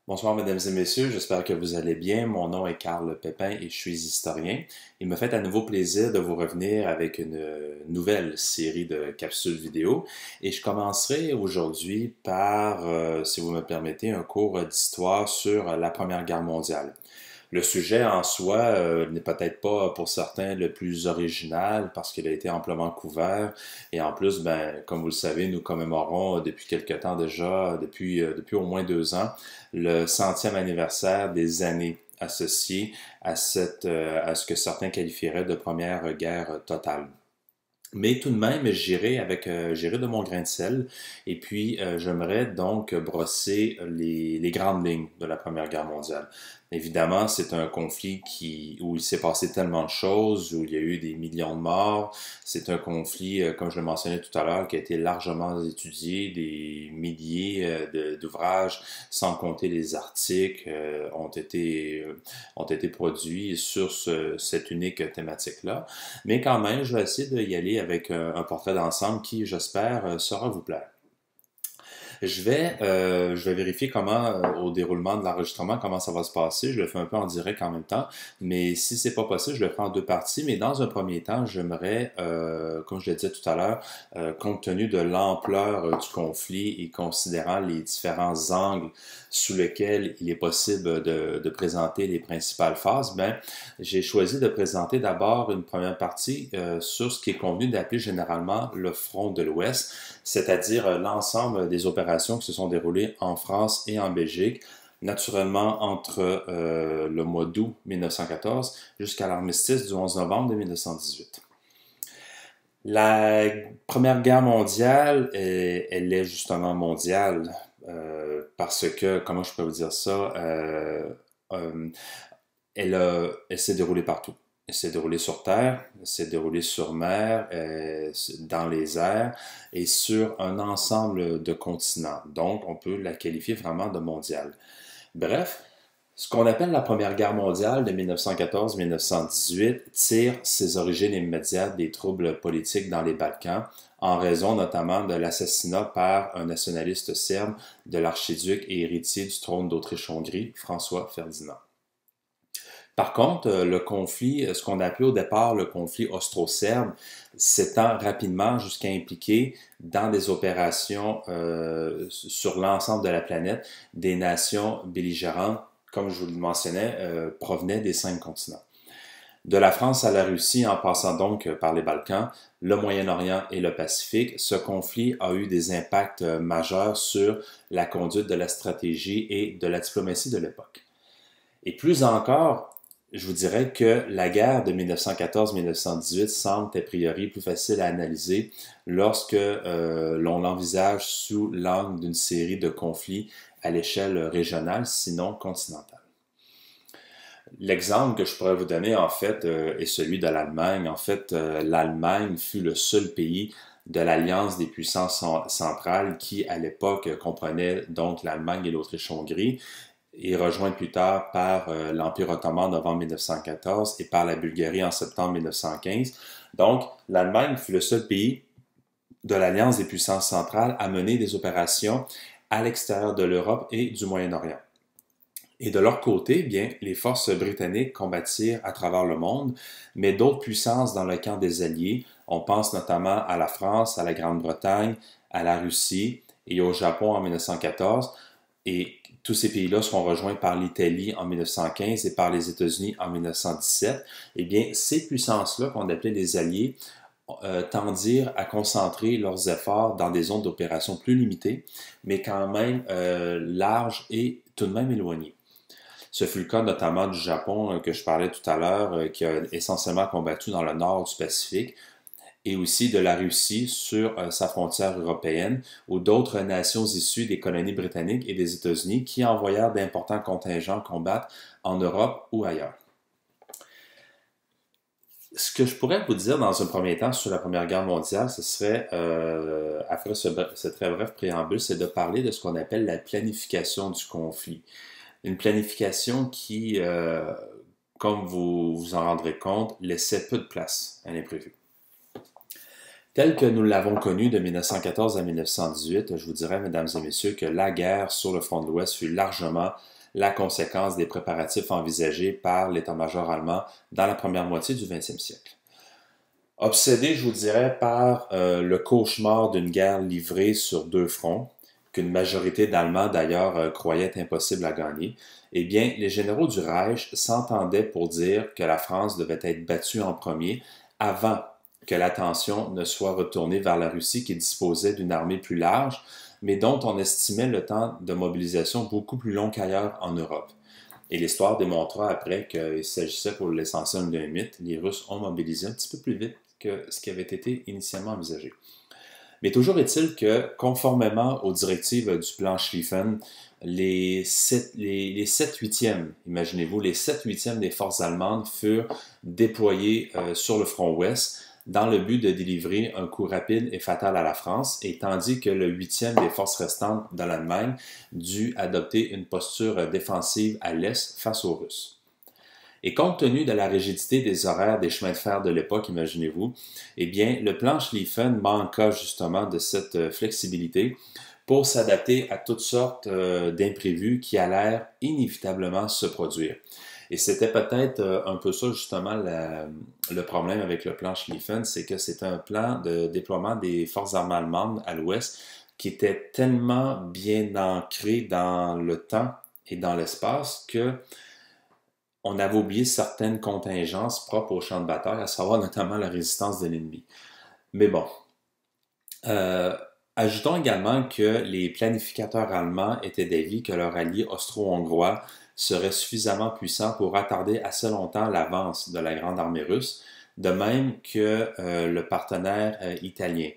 Bonsoir, mesdames et messieurs, j'espère que vous allez bien. Mon nom est Carl Pépin et je suis historien. Il me fait à nouveau plaisir de vous revenir avec une nouvelle série de capsules vidéo et je commencerai aujourd'hui par, si vous me permettez, un cours d'histoire sur la Première Guerre mondiale. Le sujet en soi n'est peut-être pas pour certains le plus original parce qu'il a été amplement couvert et en plus, ben, comme vous le savez, nous commémorons depuis quelque temps déjà, depuis au moins 2 ans, le centième anniversaire des années associées à à ce que certains qualifieraient de première guerre totale. Mais tout de même, j'irai de mon grain de sel et puis j'aimerais donc brosser les grandes lignes de la Première Guerre mondiale. Évidemment, c'est un conflit où il s'est passé tellement de choses, où il y a eu des millions de morts. C'est un conflit, comme je le mentionnais tout à l'heure, qui a été largement étudié, des milliers d'ouvrages, sans compter les articles, ont été produits sur cette unique thématique-là. Mais quand même, je vais essayer d'y aller avec un portrait d'ensemble qui, j'espère, saura vous plaire. Je vais vérifier au déroulement de l'enregistrement, comment ça va se passer. Je le fais un peu en direct en même temps, mais si c'est pas possible, je le ferai en deux parties. Mais dans un premier temps, j'aimerais, comme je le disais tout à l'heure, compte tenu de l'ampleur du conflit et considérant les différents angles sous lesquels il est possible de présenter les principales phases, ben, j'ai choisi de présenter d'abord une première partie sur ce qui est convenu d'appeler généralement le front de l'Ouest, c'est-à-dire l'ensemble des opérations qui se sont déroulées en France et en Belgique, naturellement entre le mois d'août 1914 jusqu'à l'armistice du 11 novembre de 1918. La Première Guerre mondiale, elle est justement mondiale parce que, comment je peux vous dire ça, euh, elle s'est déroulée partout. Elle s'est déroulée sur terre, elle s'est déroulée sur mer, dans les airs et sur un ensemble de continents. Donc, on peut la qualifier vraiment de mondiale. Bref, ce qu'on appelle la Première Guerre mondiale de 1914-1918 tire ses origines immédiates des troubles politiques dans les Balkans, en raison notamment de l'assassinat par un nationaliste serbe de l'archiduc et héritier du trône d'Autriche-Hongrie, François Ferdinand. Par contre, le conflit, ce qu'on a appelé au départ le conflit austro-serbe, s'étend rapidement jusqu'à impliquer dans des opérations sur l'ensemble de la planète des nations belligérantes, comme je vous le mentionnais, provenaient des 5 continents. De la France à la Russie, en passant donc par les Balkans, le Moyen-Orient et le Pacifique, ce conflit a eu des impacts majeurs sur la conduite de la stratégie et de la diplomatie de l'époque. Et plus encore, je vous dirais que la guerre de 1914-1918 semble a priori plus facile à analyser lorsque l'on l'envisage sous l'angle d'une série de conflits à l'échelle régionale, sinon continentale. L'exemple que je pourrais vous donner, en fait, est celui de l'Allemagne. En fait, l'Allemagne fut le seul pays de l'Alliance des puissances centrales qui, à l'époque, comprenait donc l'Allemagne et l'Autriche-Hongrie, et rejoint plus tard par l'Empire ottoman en novembre 1914 et par la Bulgarie en septembre 1915. Donc, l'Allemagne fut le seul pays de l'Alliance des puissances centrales à mener des opérations à l'extérieur de l'Europe et du Moyen-Orient. Et de leur côté, bien, les forces britanniques combattirent à travers le monde, mais d'autres puissances dans le camp des Alliés, on pense notamment à la France, à la Grande-Bretagne, à la Russie et au Japon en 1914, et tous ces pays-là seront rejoints par l'Italie en 1915 et par les États-Unis en 1917. Eh bien, ces puissances-là, qu'on appelait les Alliés, tendirent à concentrer leurs efforts dans des zones d'opération plus limitées, mais quand même larges et tout de même éloignées. Ce fut le cas notamment du Japon que je parlais tout à l'heure, qui a essentiellement combattu dans le nord du Pacifique, et aussi de la Russie sur sa frontière européenne, ou d'autres nations issues des colonies britanniques et des États-Unis qui envoyèrent d'importants contingents combattre en Europe ou ailleurs. Ce que je pourrais vous dire dans un premier temps sur la Première Guerre mondiale, ce serait, après ce très bref préambule, c'est de parler de ce qu'on appelle la planification du conflit. Une planification qui, comme vous vous en rendrez compte, laissait peu de place à l'imprévu. Tel que nous l'avons connu de 1914 à 1918, je vous dirais, mesdames et messieurs, que la guerre sur le front de l'Ouest fut largement la conséquence des préparatifs envisagés par l'état-major allemand dans la première moitié du 20e siècle. Obsédé, je vous dirais, par le cauchemar d'une guerre livrée sur deux fronts, qu'une majorité d'Allemands d'ailleurs croyait impossible à gagner, eh bien, les généraux du Reich s'entendaient pour dire que la France devait être battue en premier avant que l'attention ne soit retournée vers la Russie qui disposait d'une armée plus large, mais dont on estimait le temps de mobilisation beaucoup plus long qu'ailleurs en Europe. Et l'histoire démontra après qu'il s'agissait pour l'essentiel d'un mythe. Les Russes ont mobilisé un petit peu plus vite que ce qui avait été initialement envisagé. Mais toujours est-il que, conformément aux directives du plan Schlieffen, les 7/8e, imaginez-vous, les 7/8e des forces allemandes furent déployées sur le front ouest dans le but de délivrer un coup rapide et fatal à la France, et tandis que le 8e des forces restantes de l'Allemagne dut adopter une posture défensive à l'est face aux Russes. Et compte tenu de la rigidité des horaires des chemins de fer de l'époque, imaginez-vous, eh bien, le plan Schlieffen manqua justement de cette flexibilité pour s'adapter à toutes sortes d'imprévus qui allèrent inévitablement se produire. Et c'était peut-être un peu ça justement le problème avec le plan Schlieffen, c'est que c'était un plan de déploiement des forces armées allemandes à l'ouest qui était tellement bien ancré dans le temps et dans l'espace que on avait oublié certaines contingences propres au champ de bataille, à savoir notamment la résistance de l'ennemi. Mais bon, ajoutons également que les planificateurs allemands étaient d'avis que leur allié austro-hongrois serait suffisamment puissant pour retarder assez longtemps l'avance de la grande armée russe, de même que le partenaire italien.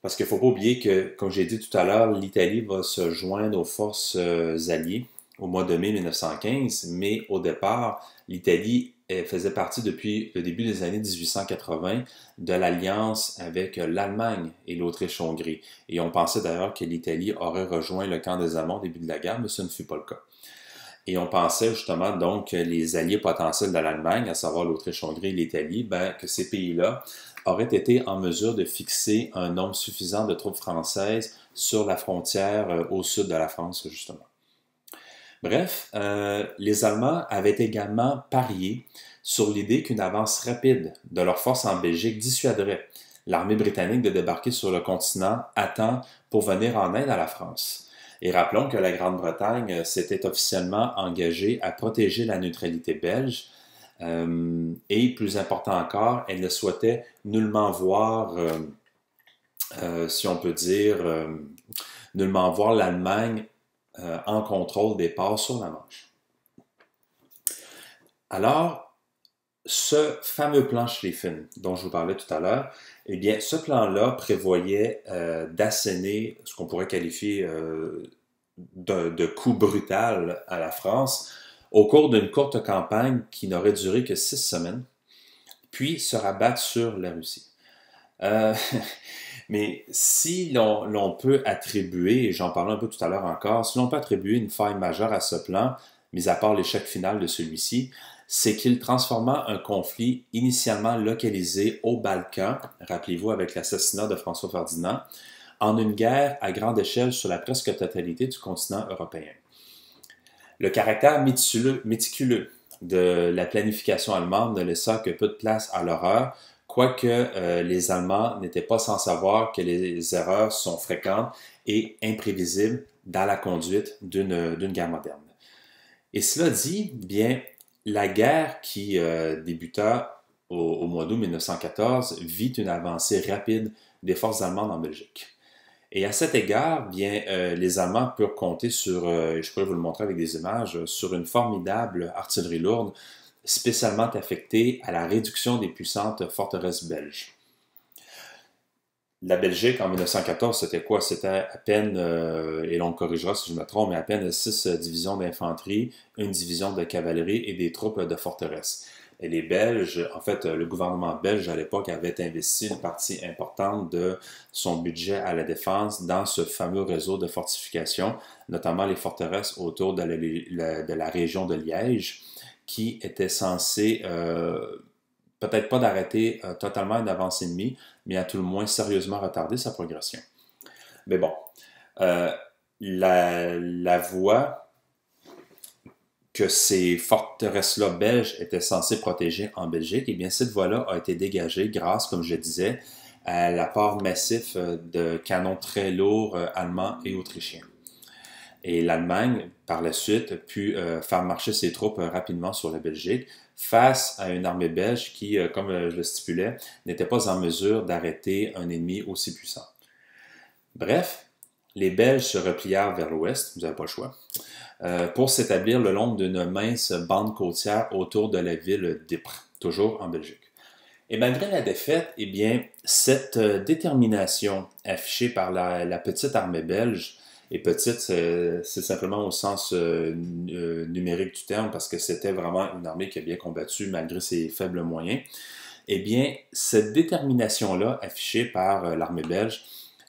Parce qu'il ne faut pas oublier que, comme j'ai dit tout à l'heure, l'Italie va se joindre aux forces alliées au mois de mai 1915, mais au départ, l'Italie faisait partie depuis le début des années 1880 de l'alliance avec l'Allemagne et l'Autriche-Hongrie. Et on pensait d'ailleurs que l'Italie aurait rejoint le camp des Allemands au début de la guerre, mais ce ne fut pas le cas. Et on pensait justement donc que les alliés potentiels de l'Allemagne, à savoir l'Autriche-Hongrie et l'Italie, que ces pays-là auraient été en mesure de fixer un nombre suffisant de troupes françaises sur la frontière au sud de la France, justement. Bref, les Allemands avaient également parié sur l'idée qu'une avance rapide de leurs forces en Belgique dissuaderait l'armée britannique de débarquer sur le continent à temps pour venir en aide à la France. Et rappelons que la Grande-Bretagne s'était officiellement engagée à protéger la neutralité belge et, plus important encore, elle ne souhaitait nullement voir, si on peut dire, nullement voir l'Allemagne en contrôle des ports sur la Manche. Alors, ce fameux plan Schlieffen dont je vous parlais tout à l'heure, eh bien, ce plan-là prévoyait d'asséner ce qu'on pourrait qualifier de coup brutal à la France au cours d'une courte campagne qui n'aurait duré que 6 semaines, puis se rabattre sur la Russie. Mais si l'on peut attribuer, et j'en parlais un peu tout à l'heure encore, si l'on peut attribuer une faille majeure à ce plan, mis à part l'échec final de celui-ci, c'est qu'il transforma un conflit initialement localisé aux Balkans, rappelez-vous avec l'assassinat de François Ferdinand, en une guerre à grande échelle sur la presque totalité du continent européen. Le caractère méticuleux de la planification allemande ne laissa que peu de place à l'horreur, quoique les Allemands n'étaient pas sans savoir que les erreurs sont fréquentes et imprévisibles dans la conduite d'une guerre moderne. Et cela dit, bien, la guerre qui débuta au mois d'août 1914 vit une avancée rapide des forces allemandes en Belgique. Et à cet égard, bien, les Allemands purent compter sur, je pourrais vous le montrer avec des images, sur une formidable artillerie lourde spécialement affectée à la réduction des puissantes forteresses belges. La Belgique, en 1914, c'était quoi? C'était à peine, et l'on me corrigera si je me trompe, mais à peine 6 divisions d'infanterie, une division de cavalerie et des troupes de forteresse. Et les Belges, en fait, le gouvernement belge à l'époque avait investi une partie importante de son budget à la défense dans ce fameux réseau de fortifications, notamment les forteresses autour de la région de Liège, qui étaient censées, peut-être pas d'arrêter totalement une avance ennemie, mais à tout le moins sérieusement retarder sa progression. Mais bon, la voie que ces forteresses-là belges étaient censées protéger en Belgique, eh bien, cette voie-là a été dégagée grâce, comme je disais, à l'apport massif de canons très lourds allemands et autrichiens. Et l'Allemagne, par la suite, a pu faire marcher ses troupes rapidement sur la Belgique face à une armée belge qui, comme je le stipulais, n'était pas en mesure d'arrêter un ennemi aussi puissant. Bref, les Belges se replièrent vers l'ouest, vous n'avez pas le choix, pour s'établir le long d'une mince bande côtière autour de la ville d'Ypres, toujours en Belgique. Et malgré la défaite, eh bien, cette détermination affichée par la petite armée belge, et petite, c'est simplement au sens numérique du terme, parce que c'était vraiment une armée qui a bien combattu malgré ses faibles moyens, eh bien, cette détermination-là affichée par l'armée belge,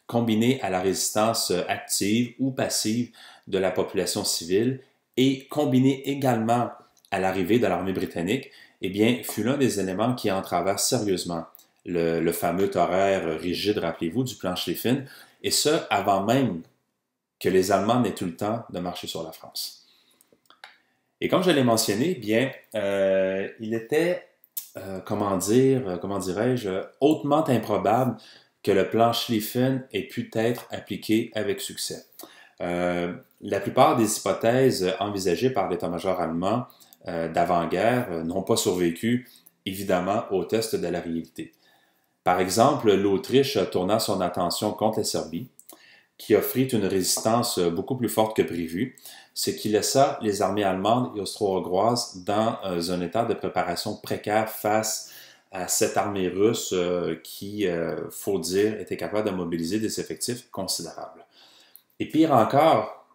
combinée à la résistance active ou passive de la population civile et combinée également à l'arrivée de l'armée britannique, eh bien, fut l'un des éléments qui entrava sérieusement le fameux horaire rigide, rappelez-vous, du plan Schlieffen, et ce, avant même que les Allemands n'aient eu le temps de marcher sur la France. Et comme je l'ai mentionné, eh bien, il était, comment dirais-je, hautement improbable que le plan Schlieffen ait pu être appliqué avec succès. La plupart des hypothèses envisagées par l'état-major allemand d'avant-guerre n'ont pas survécu, évidemment, au test de la réalité. Par exemple, l'Autriche tourna son attention contre la Serbie, qui offrit une résistance beaucoup plus forte que prévu, ce qui laissa les armées allemandes et austro-hongroises dans un état de préparation précaire face à cette armée russe qui, faut dire, était capable de mobiliser des effectifs considérables. Et pire encore,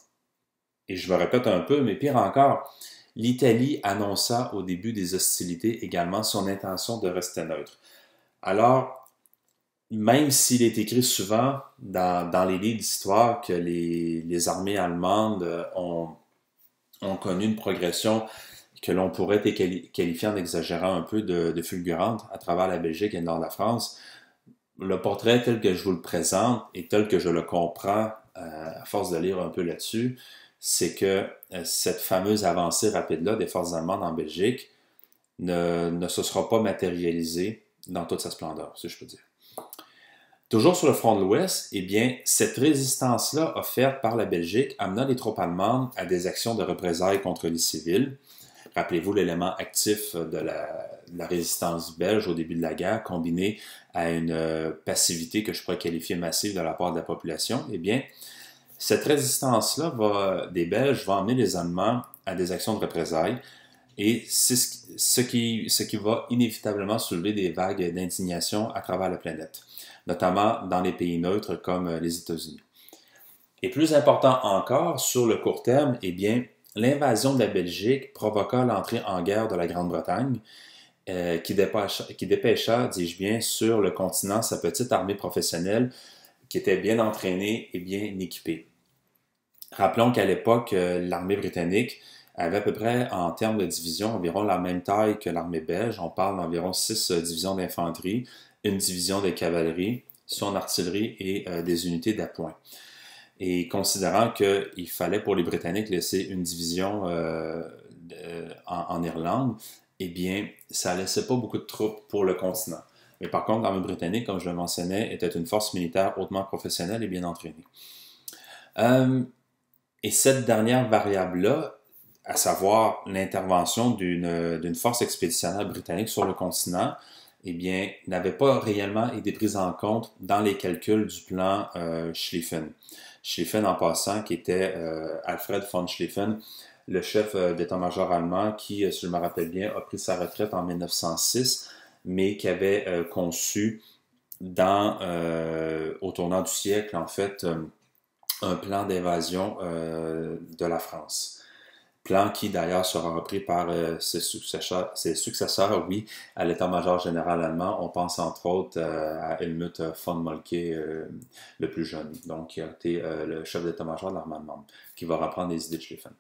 et je me répète un peu, mais pire encore, l'Italie annonça au début des hostilités également son intention de rester neutre. Alors, même s'il est écrit souvent dans les livres d'histoire que les armées allemandes ont connu une progression que l'on pourrait qualifier en exagérant un peu de fulgurante à travers la Belgique et le nord de la France, le portrait tel que je vous le présente et tel que je le comprends à force de lire un peu là-dessus, c'est que cette fameuse avancée rapide-là des forces allemandes en Belgique ne se sera pas matérialisée dans toute sa splendeur, si je peux dire. Toujours sur le front de l'Ouest, eh bien, cette résistance-là offerte par la Belgique amena les troupes allemandes à des actions de représailles contre les civils. Rappelez-vous l'élément actif de la résistance belge au début de la guerre, combiné à une passivité que je pourrais qualifier massive de la part de la population. Eh bien, cette résistance-là des Belges va emmener les Allemands à des actions de représailles et c'est ce qui va inévitablement soulever des vagues d'indignation à travers la planète, notamment dans les pays neutres comme les États-Unis. Et plus important encore, sur le court terme, eh bien, l'invasion de la Belgique provoqua l'entrée en guerre de la Grande-Bretagne, qui dépêcha, dis-je bien, sur le continent sa petite armée professionnelle qui était bien entraînée et bien équipée. Rappelons qu'à l'époque, l'armée britannique avait à peu près, en termes de division, environ la même taille que l'armée belge. On parle d'environ 6 divisions d'infanterie, une division de cavalerie, son artillerie et des unités d'appoint. Et considérant qu'il fallait pour les Britanniques laisser une division en Irlande, eh bien, ça ne laissait pas beaucoup de troupes pour le continent. Mais par contre, l'armée britannique, comme je le mentionnais, était une force militaire hautement professionnelle et bien entraînée. Et cette dernière variable-là, à savoir l'intervention d'une force expéditionnaire britannique sur le continent, eh bien, n'avait pas réellement été prise en compte dans les calculs du plan Schlieffen. Schlieffen, en passant, qui était Alfred von Schlieffen, le chef d'état-major allemand qui, si je me rappelle bien, a pris sa retraite en 1906, mais qui avait conçu au tournant du siècle, en fait, un plan d'invasion de la France. Plan qui d'ailleurs sera repris par ses successeurs, oui, à l'état-major général allemand. On pense entre autres à Helmut von Moltke, le plus jeune, donc qui a été le chef d'état-major de l'armée allemande, qui va reprendre les idées de Schlieffen.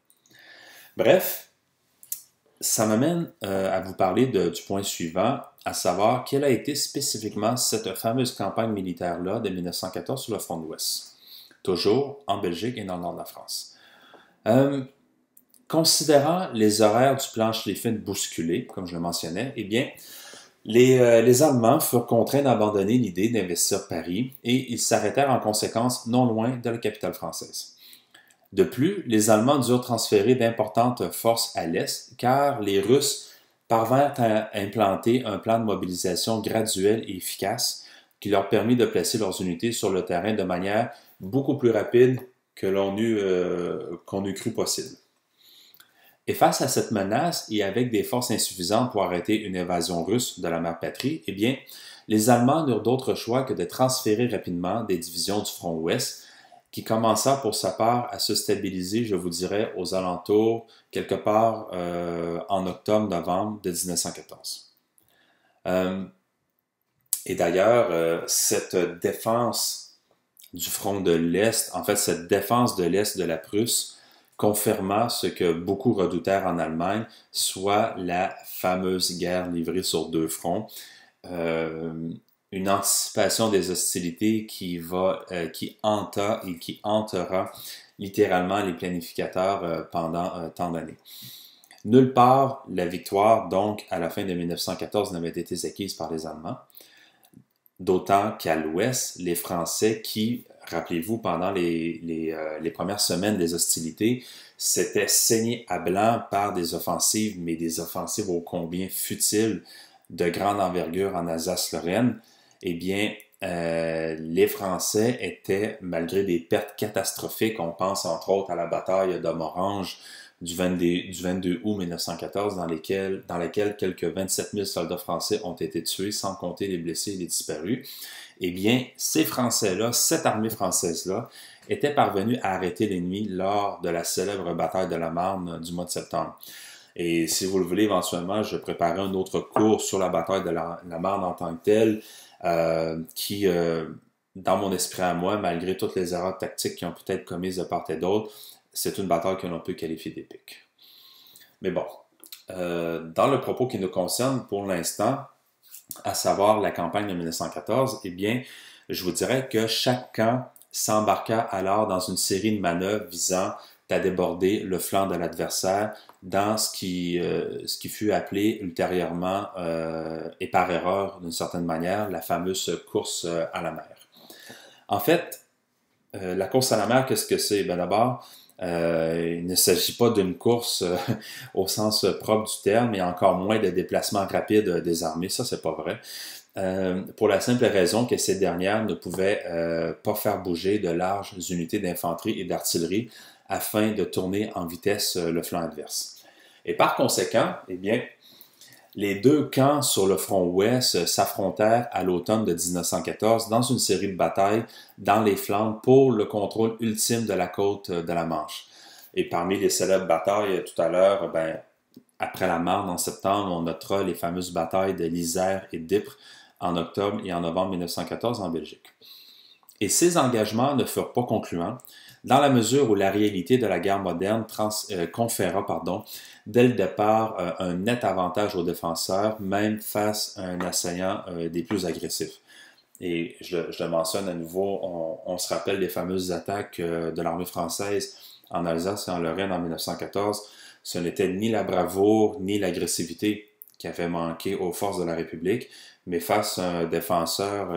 Bref, ça m'amène à vous parler du point suivant, à savoir quelle a été spécifiquement cette fameuse campagne militaire-là de 1914 sur le front de l'Ouest, toujours en Belgique et dans le nord de la France. Considérant les horaires du plan Schlieffen bousculés, comme je le mentionnais, eh bien, les Allemands furent contraints d'abandonner l'idée d'investir Paris et ils s'arrêtèrent en conséquence non loin de la capitale française. De plus, les Allemands durent transférer d'importantes forces à l'est car les Russes parvinrent à implanter un plan de mobilisation graduel et efficace qui leur permit de placer leurs unités sur le terrain de manière beaucoup plus rapide que qu'on eût cru possible. Et face à cette menace et avec des forces insuffisantes pour arrêter une invasion russe de la mère patrie, eh bien, les Allemands n'eurent d'autre choix que de transférer rapidement des divisions du front ouest qui commença pour sa part à se stabiliser, je vous dirais, aux alentours, quelque part en octobre-novembre de 1914. Et d'ailleurs, cette défense du front de l'Est, en fait, cette défense de l'Est de la Prusse, confirma ce que beaucoup redoutèrent en Allemagne, soit la fameuse guerre livrée sur deux fronts, une anticipation des hostilités qui hanta et qui hantera littéralement les planificateurs pendant tant d'années. Nulle part la victoire, donc, à la fin de 1914 n'avait été acquise par les Allemands, d'autant qu'à l'ouest, les Français qui, rappelez-vous, pendant les premières semaines des hostilités, s'étaient saignés à blanc par des offensives, mais des offensives ô combien futiles, de grande envergure en Alsace-Lorraine, eh bien, les Français étaient, malgré des pertes catastrophiques, on pense entre autres à la bataille de Morhange du 22 août 1914, dans laquelle quelques 27 000 soldats français ont été tués, sans compter les blessés et les disparus, eh bien, ces Français-là, cette armée française-là, étaient parvenus à arrêter l'ennemi lors de la célèbre bataille de la Marne du mois de septembre. Et si vous le voulez, éventuellement, je préparerai un autre cours sur la bataille de la Marne en tant que telle, qui, dans mon esprit à moi, malgré toutes les erreurs tactiques qui ont pu être commises de part et d'autre, c'est une bataille que l'on peut qualifier d'épique. Mais bon, dans le propos qui nous concerne pour l'instant, à savoir la campagne de 1914, eh bien, je vous dirais que chaque camp s'embarqua alors dans une série de manœuvres visant à déborder le flanc de l'adversaire dans ce qui fut appelé ultérieurement, et par erreur d'une certaine manière, la fameuse course à la mer. En fait, la course à la mer, qu'est-ce que c'est? Ben d'abord, il ne s'agit pas d'une course au sens propre du terme et encore moins de déplacement rapide des armées, ça c'est pas vrai. Pour la simple raison que ces dernières ne pouvaient pas faire bouger de larges unités d'infanterie et d'artillerie afin de tourner en vitesse le flanc adverse. Et par conséquent, eh bien, les deux camps sur le front ouest s'affrontèrent à l'automne de 1914 dans une série de batailles dans les Flandres pour le contrôle ultime de la côte de la Manche. Et parmi les célèbres batailles tout à l'heure, ben, après la Marne en septembre, on notera les fameuses batailles de l'Isère et d'Ypres en octobre et en novembre 1914 en Belgique. Et ces engagements ne furent pas concluants, dans la mesure où la réalité de la guerre moderne conféra dès le départ un net avantage aux défenseurs, même face à un assaillant des plus agressifs. Et je le mentionne à nouveau, on se rappelle les fameuses attaques de l'armée française en Alsace et en Lorraine en 1914. Ce n'était ni la bravoure ni l'agressivité qui avaient manqué aux forces de la République, mais face à un défenseur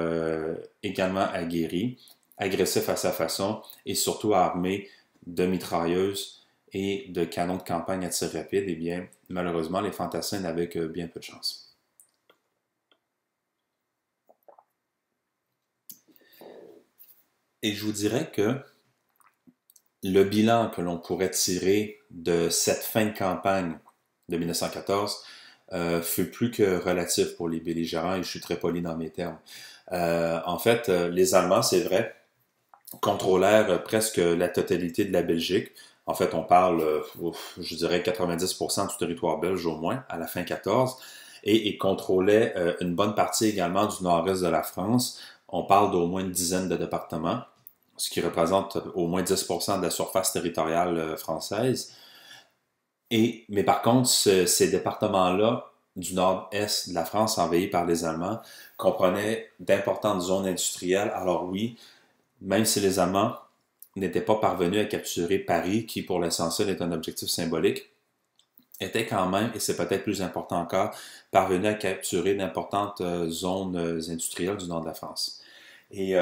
également aguerri, agressif à sa façon et surtout armé de mitrailleuses et de canons de campagne à tir rapide, eh bien, malheureusement, les fantassins n'avaient que bien peu de chance. Et je vous dirais que le bilan que l'on pourrait tirer de cette fin de campagne de 1914 fut plus que relatif pour les belligérants, et je suis très poli dans mes termes. En fait, les Allemands, c'est vrai, contrôlèrent presque la totalité de la Belgique. En fait, on parle, je dirais, 90% du territoire belge au moins, à la fin 14, et contrôlaient une bonne partie également du nord-est de la France. On parle d'au moins une dizaine de départements, ce qui représente au moins 10% de la surface territoriale française. Mais par contre, ces départements-là, du nord-est de la France, envahis par les Allemands, comprenaient d'importantes zones industrielles. Alors oui, même si les Allemands n'étaient pas parvenus à capturer Paris, qui pour l'essentiel est un objectif symbolique, étaient quand même, et c'est peut-être plus important encore, parvenus à capturer d'importantes zones industrielles du nord de la France. Et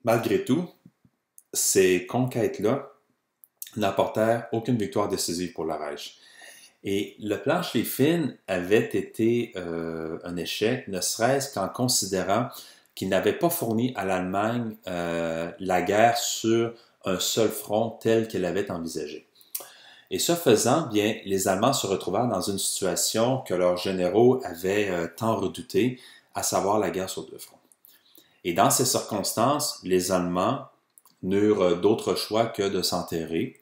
malgré tout, ces conquêtes-là n'apportèrent aucune victoire décisive pour le Reich. Et le plan Schlieffen avait été un échec, ne serait-ce qu'en considérant qu'il n'avait pas fourni à l'Allemagne la guerre sur un seul front tel qu'elle avait envisagé. Et ce faisant, bien, les Allemands se retrouvèrent dans une situation que leurs généraux avaient tant redoutée, à savoir la guerre sur deux fronts. Et dans ces circonstances, les Allemands n'eurent d'autre choix que de s'enterrer,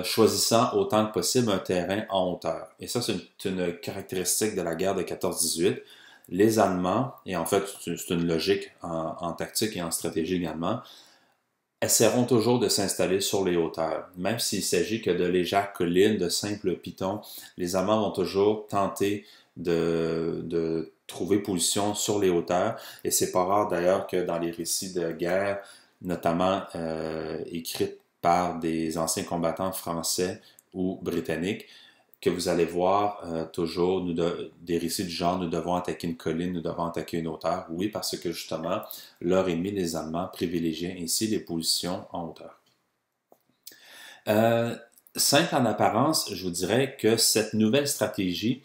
choisissant autant que possible un terrain en hauteur. Et ça, c'est une caractéristique de la guerre de 14-18. Les Allemands, et en fait, c'est une logique en tactique et en stratégie également, essaieront toujours de s'installer sur les hauteurs. Même s'il s'agit que de légères collines, de simples pitons, les Allemands vont toujours tenter de trouver position sur les hauteurs. Et c'est pas rare d'ailleurs que dans les récits de guerre, notamment écrits par des anciens combattants français ou britanniques, que vous allez voir toujours des récits du genre « Nous devons attaquer une colline, nous devons attaquer une hauteur ». Oui, parce que justement, leur ennemi, les Allemands, privilégiaient ainsi les positions en hauteur. Simple en apparence, je vous dirais que cette nouvelle stratégie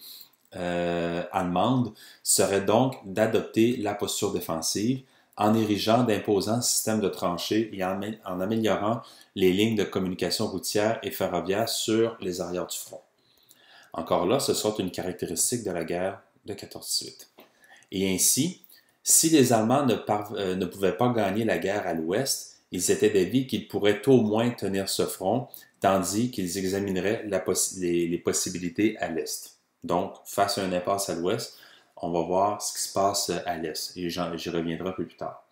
allemande serait donc d'adopter la posture défensive en érigeant d'imposants systèmes de tranchées et en améliorant les lignes de communication routière et ferroviaire sur les arrières du front. Encore là, ce sera une caractéristique de la guerre de 14-18. Et ainsi, si les Allemands ne pouvaient pas gagner la guerre à l'ouest, ils étaient d'avis qu'ils pourraient au moins tenir ce front, tandis qu'ils examineraient les possibilités à l'est. Donc, face à une impasse à l'ouest, on va voir ce qui se passe à l'est, et j'y reviendrai un peu plus tard.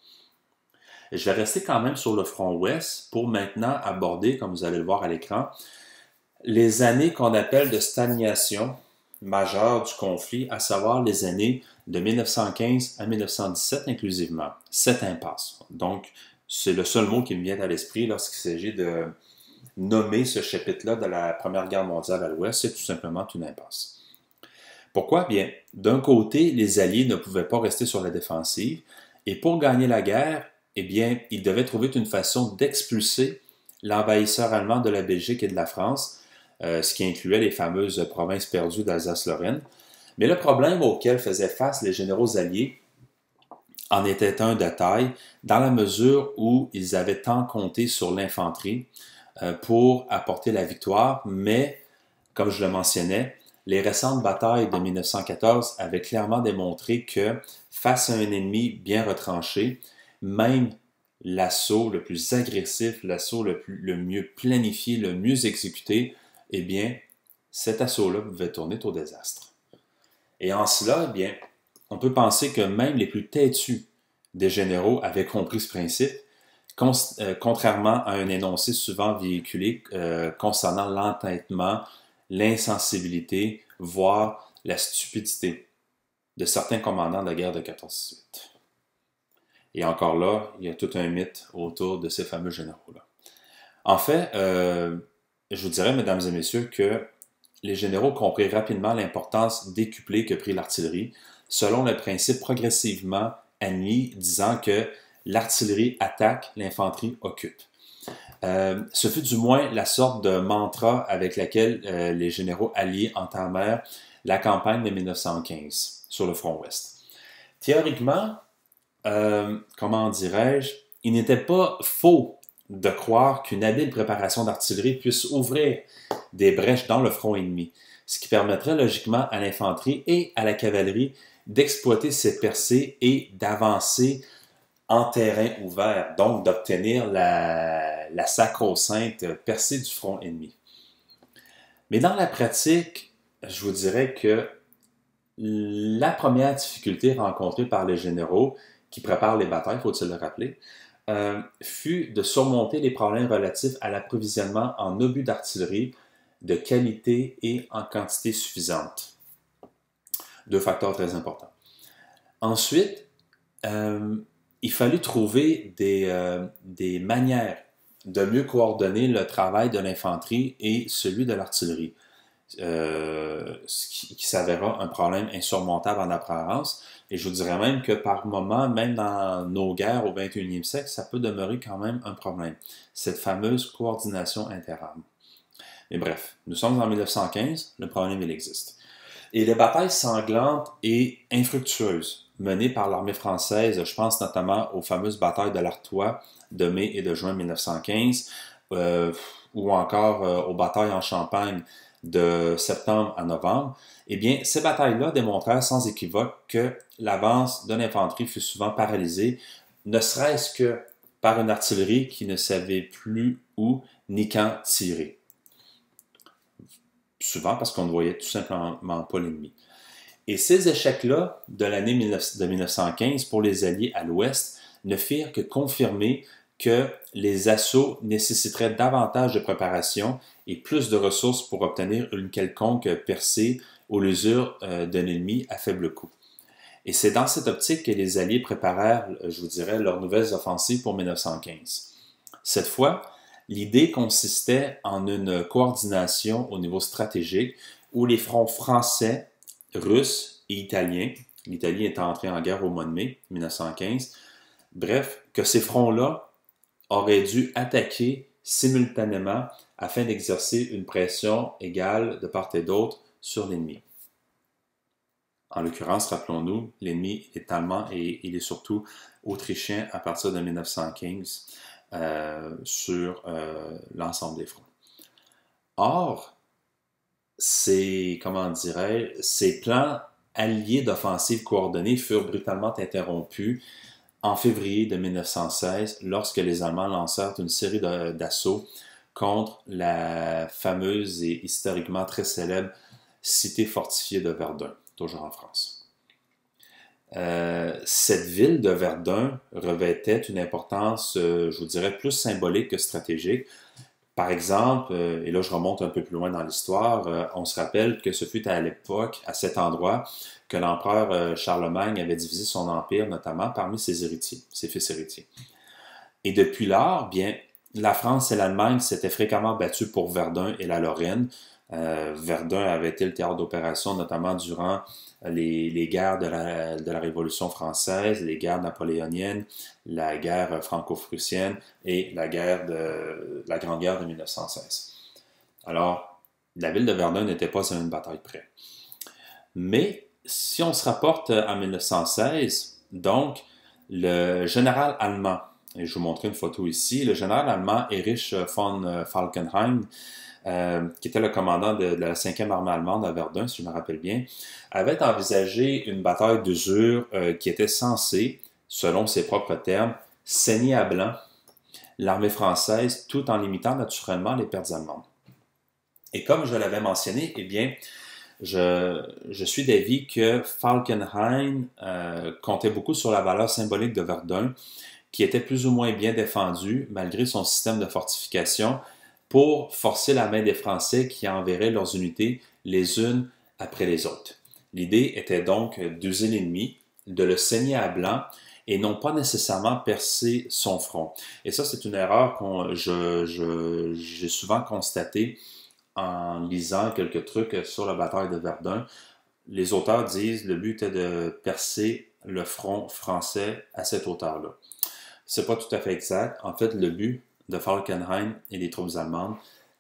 Je vais rester quand même sur le front ouest pour maintenant aborder, comme vous allez le voir à l'écran, les années qu'on appelle de stagnation majeure du conflit, à savoir les années de 1915 à 1917 inclusivement. Cette impasse. Donc, c'est le seul mot qui me vient à l'esprit lorsqu'il s'agit de nommer ce chapitre-là de la Première Guerre mondiale à l'Ouest, c'est tout simplement une impasse. Pourquoi? Bien, d'un côté, les Alliés ne pouvaient pas rester sur la défensive, et pour gagner la guerre, eh bien, ils devaient trouver une façon d'expulser l'envahisseur allemand de la Belgique et de la France, ce qui incluait les fameuses provinces perdues d'Alsace-Lorraine. Mais le problème auquel faisaient face les généraux alliés en était un de taille, dans la mesure où ils avaient tant compté sur l'infanterie pour apporter la victoire, mais, comme je le mentionnais, les récentes batailles de 1914 avaient clairement démontré que, face à un ennemi bien retranché, même l'assaut le plus agressif, l'assaut le mieux planifié, le mieux exécuté, eh bien, cet assaut-là pouvait tourner au désastre. Et en cela, eh bien, on peut penser que même les plus têtus des généraux avaient compris ce principe, contrairement à un énoncé souvent véhiculé concernant l'entêtement, l'insensibilité, voire la stupidité de certains commandants de la guerre de 14-18. Et encore là, il y a tout un mythe autour de ces fameux généraux-là. En fait, je vous dirais, mesdames et messieurs, que les généraux comprirent rapidement l'importance décuplée que prit l'artillerie, selon le principe progressivement admis disant que l'artillerie attaque, l'infanterie occupe. Ce fut du moins la sorte de mantra avec laquelle les généraux alliés entamèrent la campagne de 1915 sur le front ouest. Théoriquement, comment dirais-je, il n'était pas faux de croire qu'une habile préparation d'artillerie puisse ouvrir des brèches dans le front ennemi, ce qui permettrait logiquement à l'infanterie et à la cavalerie d'exploiter ces percées et d'avancer en terrain ouvert, donc d'obtenir la sacro-sainte percée du front ennemi. Mais dans la pratique, je vous dirais que la première difficulté rencontrée par les généraux qui préparent les batailles, faut-il le rappeler, fut de surmonter les problèmes relatifs à l'approvisionnement en obus d'artillerie de qualité et en quantité suffisante. Deux facteurs très importants. Ensuite, il fallut trouver des manières de mieux coordonner le travail de l'infanterie et celui de l'artillerie. Ce qui s'avéra un problème insurmontable en apparence. Et je vous dirais même que par moment, même dans nos guerres au 21e siècle, ça peut demeurer quand même un problème. Cette fameuse coordination interarmes. Mais bref, nous sommes en 1915, le problème il existe. Et les batailles sanglantes et infructueuses menées par l'armée française, je pense notamment aux fameuses batailles de l'Artois de mai et de juin 1915, ou encore aux batailles en Champagne de septembre à novembre, eh bien, ces batailles-là démontrèrent sans équivoque que l'avance de l'infanterie fut souvent paralysée, ne serait-ce que par une artillerie qui ne savait plus où ni quand tirer. Souvent parce qu'on ne voyait tout simplement pas l'ennemi. Et ces échecs-là de l'année de 1915 pour les Alliés à l'Ouest ne firent que confirmer que les assauts nécessiteraient davantage de préparation et plus de ressources pour obtenir une quelconque percée ou l'usure d'un ennemi à faible coût. Et c'est dans cette optique que les Alliés préparèrent, je vous dirais, leurs nouvelles offensives pour 1915. Cette fois, l'idée consistait en une coordination au niveau stratégique où les fronts français, russes et italiens, l'Italie étant entrée en guerre au mois de mai 1915, bref, que ces fronts-là auraient dû attaquer simultanément afin d'exercer une pression égale de part et d'autre sur l'ennemi. En l'occurrence, rappelons-nous, l'ennemi est allemand et il est surtout autrichien à partir de 1915 sur l'ensemble des fronts. Or, ces plans alliés d'offensive coordonnée furent brutalement interrompus en février de 1916, lorsque les Allemands lancèrent une série d'assauts contre la fameuse et historiquement très célèbre cité fortifiée de Verdun, toujours en France. Cette ville de Verdun revêtait une importance, je vous dirais, plus symbolique que stratégique. Par exemple, et là je remonte un peu plus loin dans l'histoire, on se rappelle que ce fut à l'époque, à cet endroit, que l'empereur Charlemagne avait divisé son empire, notamment parmi ses héritiers, ses fils héritiers. Et depuis lors, bien, la France et l'Allemagne s'étaient fréquemment battues pour Verdun et la Lorraine. Verdun avait été le théâtre d'opération, notamment durant les guerres de la Révolution française, les guerres napoléoniennes, la guerre franco-prussienne et la Grande Guerre de 1916. Alors, la ville de Verdun n'était pas à une bataille près. Mais si on se rapporte à 1916, donc, le général allemand, et je vous montrer une photo ici, le général allemand Erich von Falkenhayn, qui était le commandant de la 5e armée allemande à Verdun, si je me rappelle bien, avait envisagé une bataille d'usure qui était censée, selon ses propres termes, saigner à blanc l'armée française tout en limitant naturellement les pertes allemandes. Et comme je l'avais mentionné, eh bien, je suis d'avis que Falkenhayn comptait beaucoup sur la valeur symbolique de Verdun, qui était plus ou moins bien défendue malgré son système de fortification pour forcer la main des Français qui enverraient leurs unités les unes après les autres. L'idée était donc d'user l'ennemi, de le saigner à blanc et non pas nécessairement percer son front. Et ça, c'est une erreur que j'ai souvent constatée en lisant quelques trucs sur la bataille de Verdun. Les auteurs disent que le but était de percer le front français à cette hauteur-là. C'est pas tout à fait exact. En fait, le but de Falkenhayn et des troupes allemandes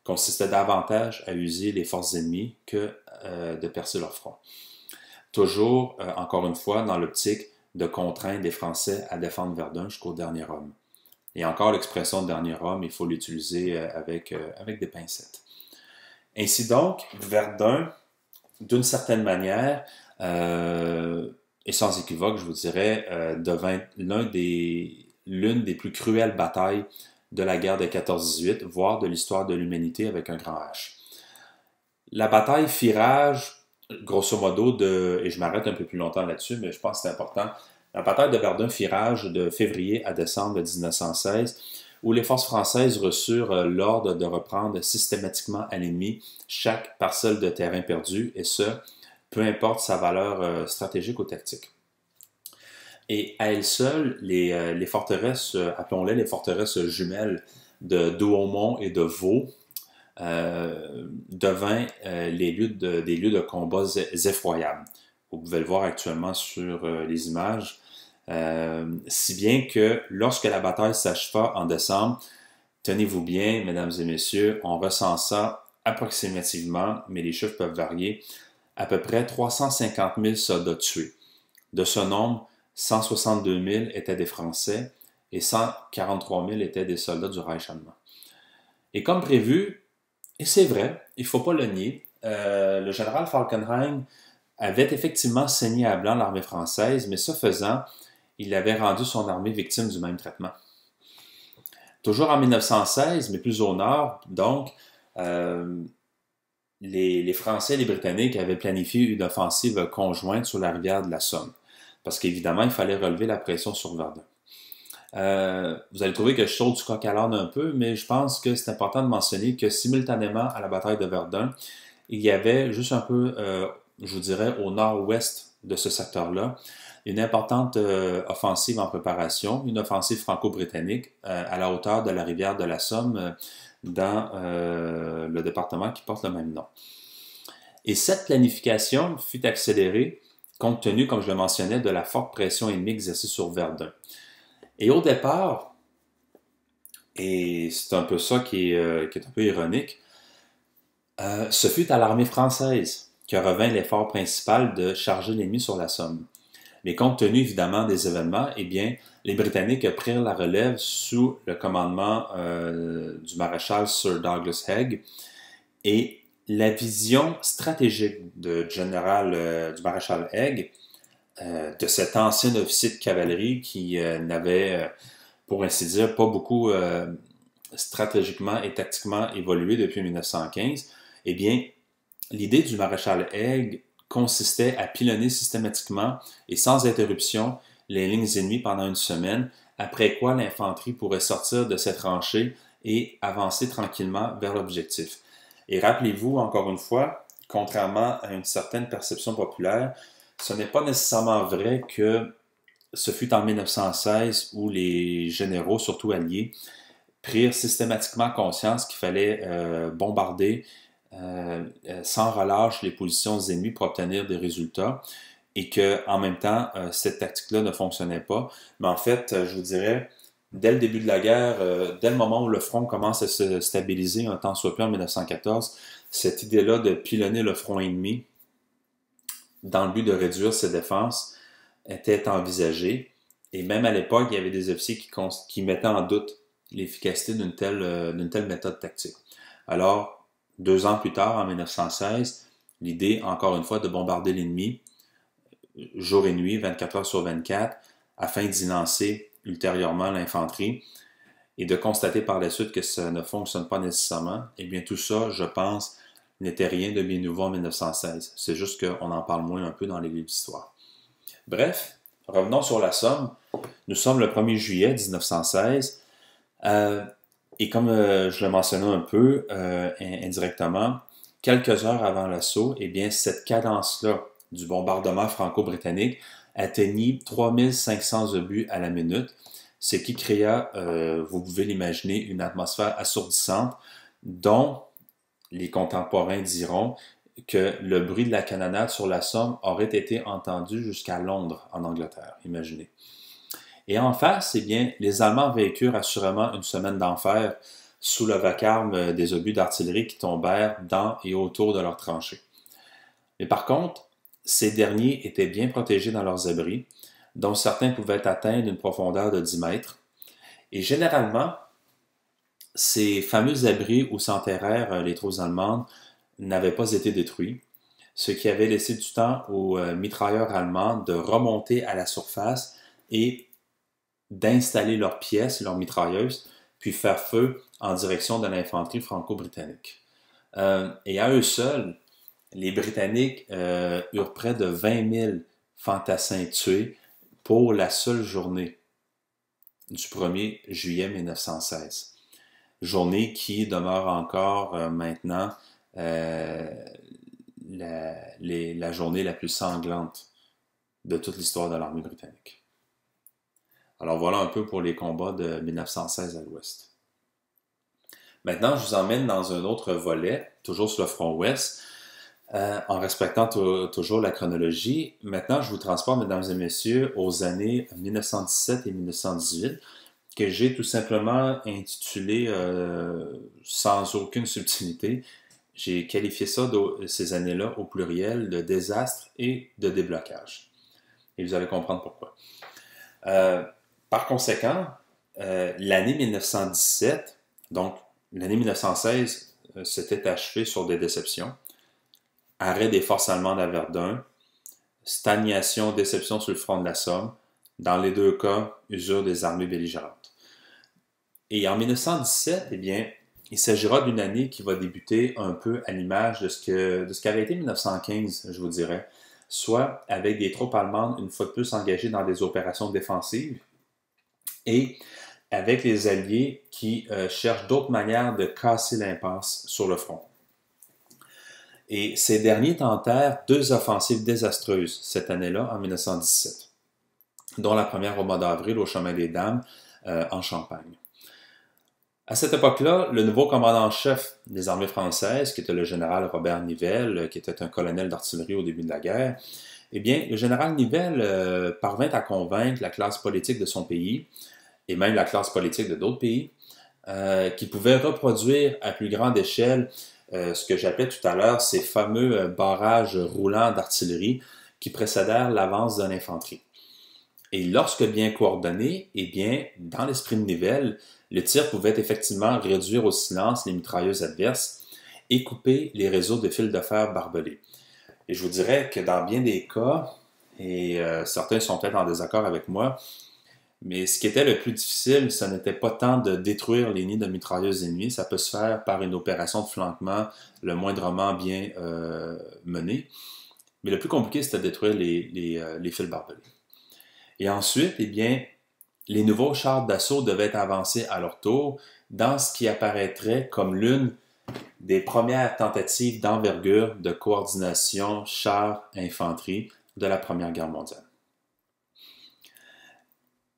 consistait davantage à user les forces ennemies que de percer leur front. Toujours, encore une fois, dans l'optique de contraindre les Français à défendre Verdun jusqu'au dernier homme. Et encore, l'expression dernier homme, il faut l'utiliser avec des pincettes. Ainsi donc, Verdun, d'une certaine manière, et sans équivoque, je vous dirais, devint l'une des plus cruelles batailles de la guerre de 14-18, voire de l'histoire de l'humanité avec un grand H. La bataille fit rage, grosso modo, et je m'arrête un peu plus longtemps là-dessus, mais je pense que c'est important, la bataille de Verdun fit rage de février à décembre de 1916, où les forces françaises reçurent l'ordre de reprendre systématiquement à l'ennemi chaque parcelle de terrain perdu, et ce, peu importe sa valeur stratégique ou tactique. Et à elles seules, les forteresses, appelons-les les forteresses jumelles de Douaumont et de Vaux, devint des lieux de combats effroyables. Vous pouvez le voir actuellement sur les images. Si bien que lorsque la bataille s'acheva en décembre, tenez-vous bien, mesdames et messieurs, on recensa approximativement, mais les chiffres peuvent varier, à peu près 350 000 soldats tués. De ce nombre, 162 000 étaient des Français et 143 000 étaient des soldats du Reich allemand. Et comme prévu, et c'est vrai, il ne faut pas le nier, le général Falkenhayn avait effectivement saigné à blanc l'armée française, mais ce faisant, il avait rendu son armée victime du même traitement. Toujours en 1916, mais plus au nord, donc, les Français et les Britanniques avaient planifié une offensive conjointe sur la rivière de la Somme, parce qu'évidemment, il fallait relever la pression sur Verdun. Vous allez trouver que je saute du coq à l'âne un peu, mais je pense que c'est important de mentionner que simultanément à la bataille de Verdun, il y avait juste un peu, je vous dirais, au nord-ouest de ce secteur-là, une importante offensive en préparation, une offensive franco-britannique à la hauteur de la rivière de la Somme dans le département qui porte le même nom. Et cette planification fut accélérée compte tenu, comme je le mentionnais, de la forte pression ennemie exercée sur Verdun. Et au départ, et c'est un peu ça qui est un peu ironique, ce fut à l'armée française que revint l'effort principal de charger l'ennemi sur la Somme. Mais compte tenu évidemment des événements, eh bien, les Britanniques prirent la relève sous le commandement du maréchal Sir Douglas Haig. Et la vision stratégique du maréchal Haig, de cet ancien officier de cavalerie qui n'avait, pour ainsi dire, pas beaucoup stratégiquement et tactiquement évolué depuis 1915, eh bien, l'idée du maréchal Haig consistait à pilonner systématiquement et sans interruption les lignes ennemies pendant une semaine, après quoi l'infanterie pourrait sortir de cette tranchée et avancer tranquillement vers l'objectif. Et rappelez-vous, encore une fois, contrairement à une certaine perception populaire, ce n'est pas nécessairement vrai que ce fut en 1916 où les généraux, surtout alliés, prirent systématiquement conscience qu'il fallait bombarder sans relâche les positions ennemies pour obtenir des résultats et qu'en même temps, cette tactique-là ne fonctionnait pas. Mais en fait, je vous dirais, dès le début de la guerre, dès le moment où le front commence à se stabiliser, un temps soit peu en 1914, cette idée-là de pilonner le front ennemi dans le but de réduire ses défenses était envisagée. Et même à l'époque, il y avait des officiers qui mettaient en doute l'efficacité d'une telle méthode tactique. Alors, 2 ans plus tard, en 1916, l'idée, encore une fois, de bombarder l'ennemi jour et nuit, 24 heures sur 24, afin d'y lancer ultérieurement l'infanterie et de constater par la suite que ça ne fonctionne pas nécessairement, eh bien tout ça, je pense, n'était rien de bien nouveau en 1916. C'est juste qu'on en parle moins un peu dans les livres d'histoire. Bref, revenons sur la Somme. Nous sommes le 1er juillet 1916. Et comme je le mentionnais un peu indirectement, quelques heures avant l'assaut, eh bien, cette cadence-là du bombardement franco-britannique atteignit 3500 obus à la minute, ce qui créa, vous pouvez l'imaginer, une atmosphère assourdissante dont les contemporains diront que le bruit de la canonnade sur la Somme aurait été entendu jusqu'à Londres, en Angleterre, imaginez. Et en face, eh bien, les Allemands vécurent assurément une semaine d'enfer sous le vacarme des obus d'artillerie qui tombèrent dans et autour de leurs tranchées. Mais par contre, ces derniers étaient bien protégés dans leurs abris, dont certains pouvaient atteindre une profondeur de 10 mètres. Et généralement, ces fameux abris où s'enterrèrent les troupes allemandes n'avaient pas été détruits, ce qui avait laissé du temps aux mitrailleurs allemands de remonter à la surface et d'installer leurs pièces, leurs mitrailleuses, puis faire feu en direction de l'infanterie franco-britannique. Et à eux seuls, les Britanniques eurent près de 20 000 fantassins tués pour la seule journée du 1er juillet 1916. Journée qui demeure encore maintenant la journée la plus sanglante de toute l'histoire de l'armée britannique. Alors voilà un peu pour les combats de 1916 à l'ouest. Maintenant, je vous emmène dans un autre volet, toujours sur le front ouest, en respectant toujours la chronologie. Maintenant, je vous transporte, mesdames et messieurs, aux années 1917 et 1918, que j'ai tout simplement intitulé, sans aucune subtilité, j'ai qualifié ça, ces années-là, au pluriel, de désastre et de déblocage. Et vous allez comprendre pourquoi. Par conséquent, l'année 1917, donc l'année 1916, s'était achevée sur des déceptions. Arrêt des forces allemandes à Verdun, stagnation, déception sur le front de la Somme. Dans les deux cas, usure des armées belligérantes. Et en 1917, eh bien, il s'agira d'une année qui va débuter un peu à l'image de ce qu'avait été 1915, je vous dirais, soit avec des troupes allemandes une fois de plus engagées dans des opérations défensives et avec les Alliés qui cherchent d'autres manières de casser l'impasse sur le front. Et ces derniers tentèrent deux offensives désastreuses cette année-là, en 1917, dont la première au mois d'avril au Chemin des Dames, en Champagne. À cette époque-là, le nouveau commandant-chef des armées françaises, qui était le général Robert Nivelle, qui était un colonel d'artillerie au début de la guerre, eh bien, le général Nivelle parvint à convaincre la classe politique de son pays, et même la classe politique de d'autres pays, qui pouvaient reproduire à plus grande échelle ce que j'appelais tout à l'heure ces fameux barrages roulants d'artillerie qui précédèrent l'avance de l'infanterie. Et lorsque bien coordonné, eh bien, dans l'esprit de Nivelle, le tir pouvait effectivement réduire au silence les mitrailleuses adverses et couper les réseaux de fils de fer barbelés. Et je vous dirais que dans bien des cas, et certains sont peut-être en désaccord avec moi, mais ce qui était le plus difficile, ce n'était pas tant de détruire les nids de mitrailleuses ennemies, ça peut se faire par une opération de flanquement le moindrement bien menée, mais le plus compliqué, c'était de détruire les fils barbelés. Et ensuite, eh bien, les nouveaux chars d'assaut devaient avancer à leur tour dans ce qui apparaîtrait comme l'une des premières tentatives d'envergure de coordination chars-infanterie de la Première Guerre mondiale.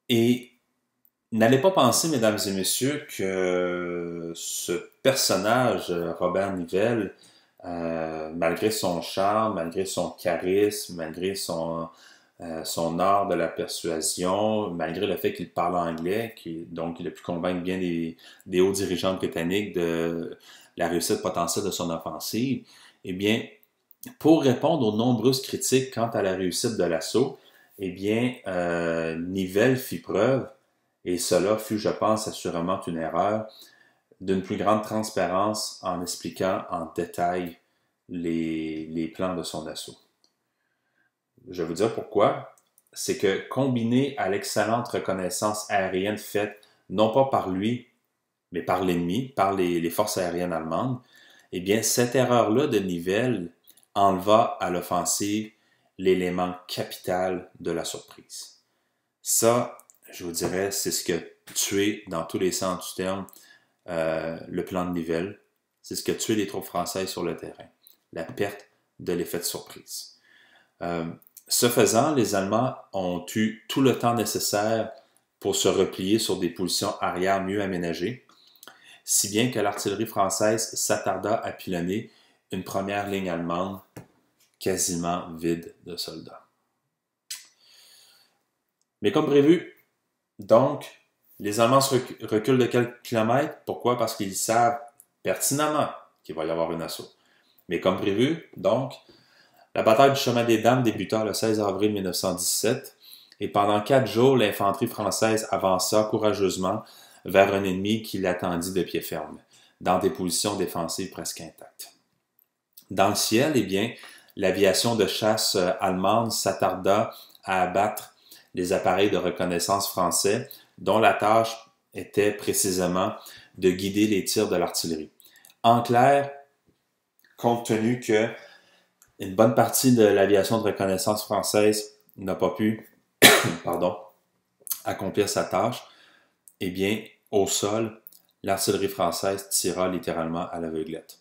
Et n'allez pas penser, mesdames et messieurs, que ce personnage, Robert Nivelle, malgré son charme, malgré son charisme, malgré son art de la persuasion, malgré le fait qu'il parle anglais, donc il a pu convaincre bien des hauts dirigeants britanniques de la réussite potentielle de son offensive, eh bien, pour répondre aux nombreuses critiques quant à la réussite de l'assaut, eh bien, Nivelle fit preuve, et cela fut, je pense, assurément une erreur, d'une plus grande transparence en expliquant en détail les plans de son assaut. Je vais vous dire pourquoi. C'est que combiné à l'excellente reconnaissance aérienne faite, non pas par lui, mais par l'ennemi, par les forces aériennes allemandes, eh bien, cette erreur-là de Nivelle enleva à l'offensive l'élément capital de la surprise. Ça, je vous dirais, c'est ce qui a tué, dans tous les sens du terme, le plan de Nivelle. C'est ce qui a tué les troupes françaises sur le terrain. La perte de l'effet de surprise. Ce faisant, les Allemands ont eu tout le temps nécessaire pour se replier sur des positions arrière mieux aménagées, si bien que l'artillerie française s'attarda à pilonner une première ligne allemande quasiment vide de soldats. Mais comme prévu, donc, les Allemands reculent de quelques kilomètres. Pourquoi? Parce qu'ils savent pertinemment qu'il va y avoir un assaut. Mais comme prévu, donc, la bataille du Chemin des Dames débuta le 16 avril 1917 et pendant 4 jours, l'infanterie française avança courageusement vers un ennemi qui l'attendit de pied ferme, dans des positions défensives presque intactes. Dans le ciel, eh bien, l'aviation de chasse allemande s'attarda à abattre les appareils de reconnaissance français dont la tâche était précisément de guider les tirs de l'artillerie. En clair, compte tenu que une bonne partie de l'aviation de reconnaissance française n'a pas pu accomplir sa tâche, eh bien, au sol, l'artillerie française tira littéralement à l'aveuglette,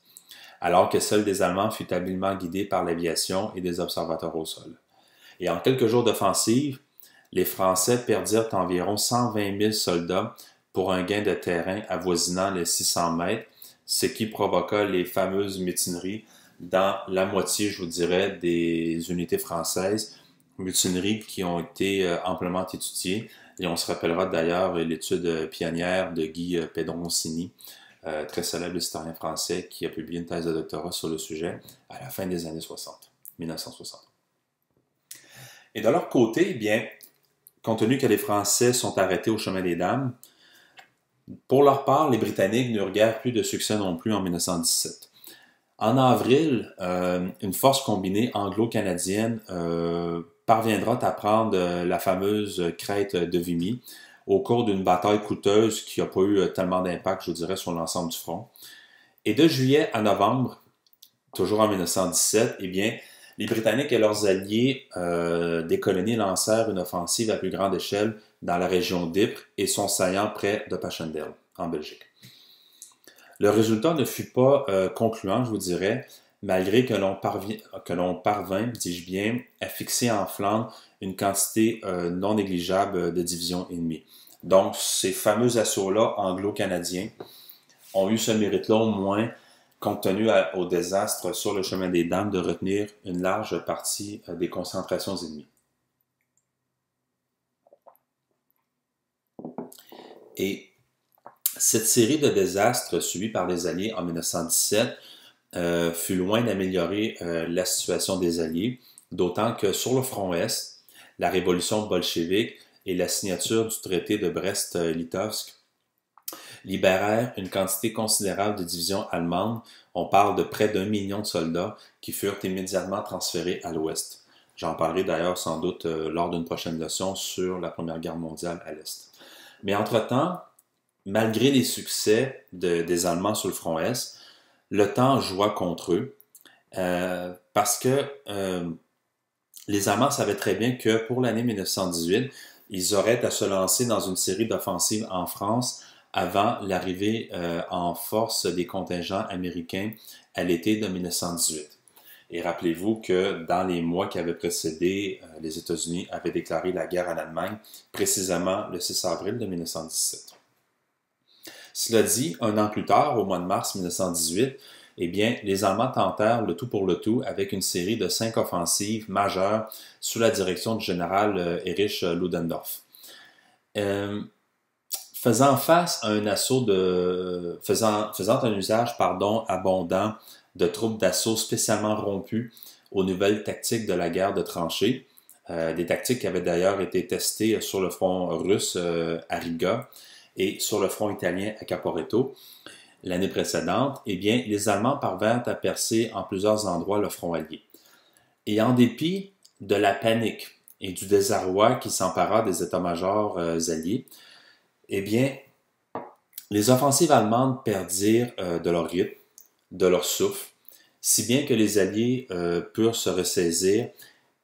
alors que celle des Allemands fut habilement guidée par l'aviation et des observateurs au sol. Et en quelques jours d'offensive, les Français perdirent environ 120 000 soldats pour un gain de terrain avoisinant les 600 mètres, ce qui provoqua les fameuses mutineries dans la moitié, je vous dirais, des unités françaises, mutineries qui ont été amplement étudiées. Et on se rappellera d'ailleurs l'étude pionnière de Guy Pedroncini, très célèbre historien français, qui a publié une thèse de doctorat sur le sujet à la fin des années 60, 1960. Et de leur côté, eh bien, compte tenu que les Français sont arrêtés au chemin des Dames, pour leur part, les Britanniques n'eurent guère plus de succès non plus en 1917. En avril, une force combinée anglo-canadienne parviendra à prendre la fameuse crête de Vimy au cours d'une bataille coûteuse qui n'a pas eu tellement d'impact, je dirais, sur l'ensemble du front. Et de juillet à novembre, toujours en 1917, eh bien, les Britanniques et leurs alliés des colonies lancèrent une offensive à plus grande échelle dans la région d'Ypres et son saillant près de Passchendaele, en Belgique. Le résultat ne fut pas concluant, je vous dirais, malgré que l'on parvint, dis-je bien, à fixer en Flandre une quantité non négligeable de divisions ennemies. Donc, ces fameux assauts-là anglo-canadiens ont eu ce mérite-là au moins, compte tenu au désastre sur le chemin des Dames, de retenir une large partie des concentrations ennemies. Et cette série de désastres subis par les Alliés en 1917 fut loin d'améliorer la situation des Alliés, d'autant que sur le front Est, la révolution bolchevique et la signature du traité de Brest-Litovsk libérèrent une quantité considérable de divisions allemandes. On parle de près d'1 million de soldats qui furent immédiatement transférés à l'Ouest. J'en parlerai d'ailleurs sans doute lors d'une prochaine leçon sur la Première Guerre mondiale à l'Est. Mais entre-temps, malgré les succès des Allemands sur le front Est, le temps joua contre eux parce que les Allemands savaient très bien que pour l'année 1918, ils auraient à se lancer dans une série d'offensives en France avant l'arrivée en force des contingents américains à l'été de 1918. Et rappelez-vous que dans les mois qui avaient précédé, les États-Unis avaient déclaré la guerre en Allemagne, précisément le 6 avril de 1917. Cela dit, un an plus tard, au mois de mars 1918, eh bien, les Allemands tentèrent le tout pour le tout avec une série de 5 offensives majeures sous la direction du général Erich Ludendorff. Faisant face à un assaut faisant un usage abondant de troupes d'assaut spécialement rompues aux nouvelles tactiques de la guerre de tranchées, des tactiques qui avaient d'ailleurs été testées sur le front russe à Riga et sur le front italien à Caporetto l'année précédente, eh bien, les Allemands parvinrent à percer en plusieurs endroits le front allié. Et en dépit de la panique et du désarroi qui s'empara des états-majors alliés, eh bien, les offensives allemandes perdirent de leur rythme, de leur souffle, si bien que les Alliés purent se ressaisir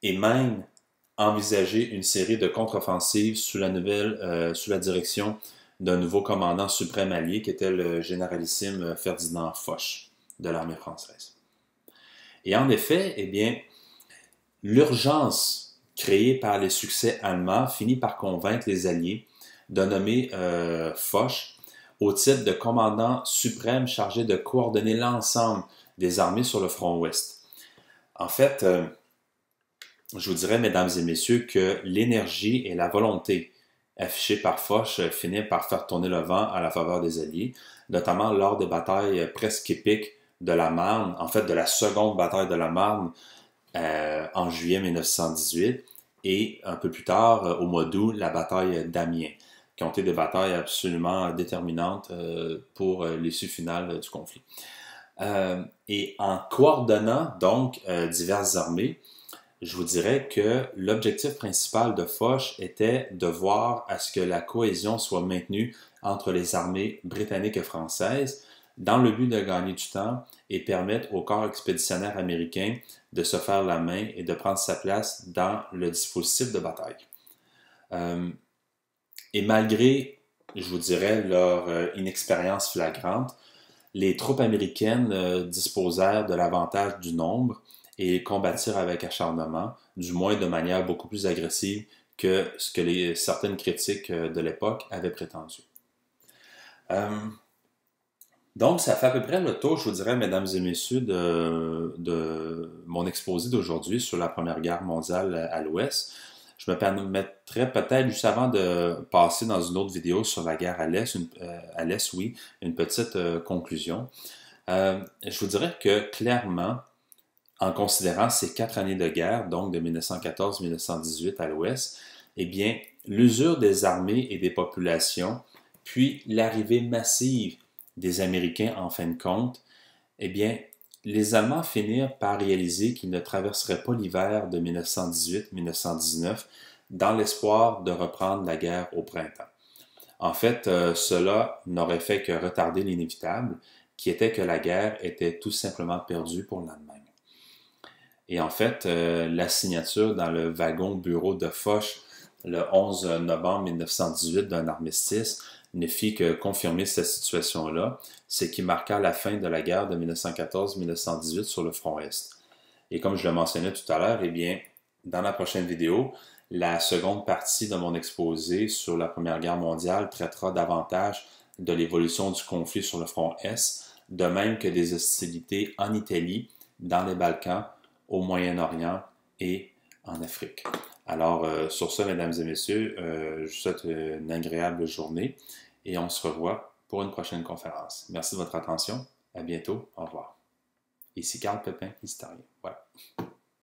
et même envisager une série de contre-offensives sous la direction d'un nouveau commandant suprême allié qui était le généralissime Ferdinand Foch de l'armée française. Et en effet, eh bien, l'urgence créée par les succès allemands finit par convaincre les Alliés de nommer Foch au titre de commandant suprême chargé de coordonner l'ensemble des armées sur le front ouest. En fait, je vous dirais, mesdames et messieurs, que l'énergie et la volonté affichées par Foch finirent par faire tourner le vent à la faveur des Alliés, notamment lors des batailles presque épiques de la Marne, en fait de la seconde bataille de la Marne en juillet 1918, et un peu plus tard, au mois d'août, la bataille d'Amiens, qui ont été des batailles absolument déterminantes pour l'issue finale du conflit. Et en coordonnant donc diverses armées, je vous dirais que l'objectif principal de Foch était de voir à ce que la cohésion soit maintenue entre les armées britanniques et françaises dans le but de gagner du temps et permettre au corps expéditionnaire américain de se faire la main et de prendre sa place dans le dispositif de bataille. Et malgré, je vous dirais, leur inexpérience flagrante, les troupes américaines disposèrent de l'avantage du nombre et combattirent avec acharnement, du moins de manière beaucoup plus agressive que ce que certaines critiques de l'époque avaient prétendu. Donc, ça fait à peu près le tour, je vous dirais, mesdames et messieurs, de mon exposé d'aujourd'hui sur la Première Guerre mondiale à l'Ouest. Je me permettrais peut-être, juste avant de passer dans une autre vidéo sur la guerre à l'Est, une petite conclusion. Je vous dirais que clairement, en considérant ces 4 années de guerre, donc de 1914-1918 à l'Ouest, eh bien, l'usure des armées et des populations, puis l'arrivée massive des Américains en fin de compte, eh bien, les Allemands finirent par réaliser qu'ils ne traverseraient pas l'hiver de 1918-1919 dans l'espoir de reprendre la guerre au printemps. En fait, cela n'aurait fait que retarder l'inévitable, qui était que la guerre était tout simplement perdue pour l'Allemagne. Et en fait, la signature dans le wagon bureau de Foch le 11 novembre 1918 d'un armistice ne fit que confirmer cette situation-là, ce qui marqua la fin de la guerre de 1914-1918 sur le front Est. Et comme je le mentionnais tout à l'heure, eh bien, dans la prochaine vidéo, la seconde partie de mon exposé sur la Première Guerre mondiale traitera davantage de l'évolution du conflit sur le front Est, de même que des hostilités en Italie, dans les Balkans, au Moyen-Orient et en Afrique. Alors, sur ce, mesdames et messieurs, je vous souhaite une agréable journée et on se revoit pour une prochaine conférence. Merci de votre attention. À bientôt. Au revoir. Ici Carl Pépin, historien. Voilà.